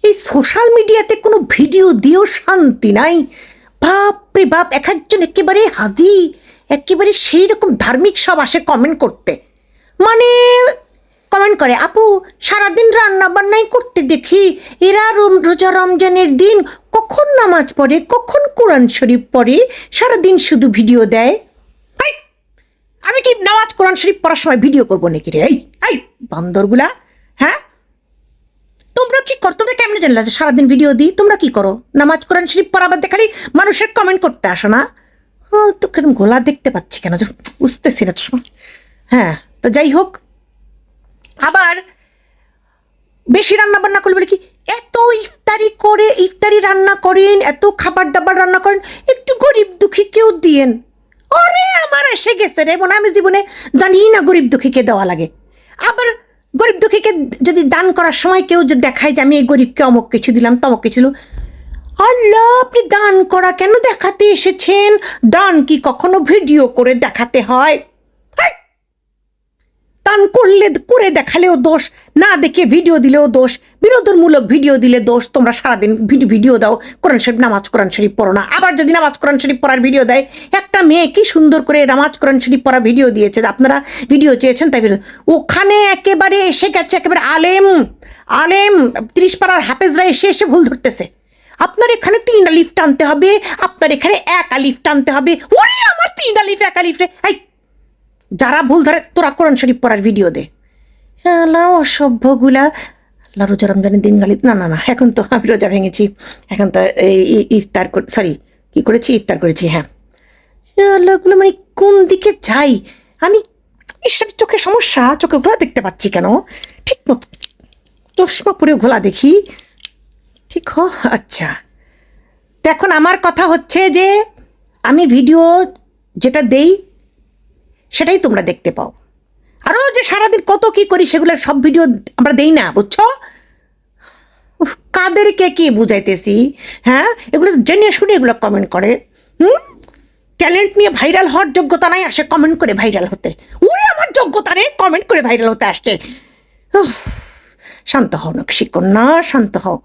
এই সোশ্যাল মিডিয়াতে কোনো ভিডিও দিয়েও শান্তি নাই। বাপ রে বাপ, এক একজন একেবারে হাজি, একেবারে সেই রকম ধার্মিক সব আসে কমেন্ট করতে। মানে কমেন্ট করে, আপু সারাদিন রান্না বান্নাই করতে দেখি, এরা রোজা রমজানের দিন কখন নামাজ পড়ে, কখন কোরআন শরীফ পড়ে, সারাদিন শুধু ভিডিও দেয়। আমি কি নামাজ কোরআন শরীফ পড়ার সময় ভিডিও করবো নাকি রে? এই বান্দরগুলা, হ্যাঁ তোমরা কি করো? তোমরা কেমনে জানলা যে সারাদিন ভিডিও দিই? তোমরা কি করো? নামাজ কোরআন শরীফ পড়া বাদে খালি মানুষের কমেন্ট করতে আসো না? ও তো কেন ঘোলা দেখতে পাচ্ছি কেন, বুঝতেছি না। হ্যাঁ, তো যাই হোক, আবার বেশি রান্না বান্না করলে বলে কি, এত ইফতারি করে, ইফতারি রান্না করেন, এত খাবার দাবার রান্না করেন, একটু গরিব দুঃখীকেও দিয়েন। ওরে আমার এসে গেছে রে বোন, আমি জীবনে জানি না গরিব দুঃখীকে দেওয়া লাগে। আবার গরিব দুঃখীকে যদি দান করার সময় কেউ যদি দেখায় যে আমি এই গরিবকে অমুক কিছু দিলাম, তমক কিছু দিলাম, আল্লাহ আপনি দান করা কেন দেখাতে এসেছেন? দান কি কখনো ভিডিও করে দেখাতে হয়? দান করলে করে দেখালেও দোষ, না দেখে ভিডিও দিলেও দোষ, বিনোদনমূলক ভিডিও দিলে দোষ। তোমরা সারাদিন ভিডিও দাও, কোরআন শরীফ নামাজ কোরআন শরীফ পড়ো না। আবার যদি নামাজ কোরআন শরীফ পড়ার ভিডিও দেয়, একটা মেয়ে কি সুন্দর করে নামাজ কোরআন শরীফ পড়া ভিডিও দিয়েছে, আপনারা ভিডিও চেয়েছেন তাই ভিডিও, ওখানে একেবারে এসে গেছে, একেবারে আলেম আলেম 30 পাড়ার হাফেজরা এসে এসে ভুল ধরতেছে। আপনার এখানে 3 আলিফ টানতে হবে, আপনার এখানে 1 আলিফ টানতে হবে। ওরে আমার 3 আলিফ 1 আলিফ রে! এই যারা ভুল ধরে তোরা কোরআন শরীফ পড়ার ভিডিও দে। অসভ্যগুলা। আল্লাহ রোজা রমজানের দিন গালি না না না, এখন তো আমি রোজা ভেঙেছি, এখন তো ইফতার সরি কি করেছি, ইফতার করেছি। হ্যাঁ আল্লাহগুলো মানে কোন দিকে যাই আমি? ঈশ্বরের চোখে সমস্যা, চোখে ঘোলা দেখতে পাচ্ছি কেন? ঠিক মতো চশমা পরে ঘোলা দেখি, ঠিক হ। আচ্ছা, তো এখন আমার কথা হচ্ছে যে আমি ভিডিও যেটা দেই সেটাই তোমরা দেখতে পাও। আরও যে সারাদিন কত কি করি সেগুলোর সব ভিডিও আমরা দেই না, বুঝছো? কাদেরকে কি বুঝাইতেছি? হ্যাঁ, এগুলো জেনে শুনে এগুলো কমেন্ট করে। ট্যালেন্ট নিয়ে ভাইরাল হওয়ার যোগ্যতা নাই, আসে কমেন্ট করে ভাইরাল হতে। ওরে আমার যোগ্যতা রে, কমেন্ট করে ভাইরাল হতে আসছে। শান্ত হও নকশি কন্যা, শান্ত হও।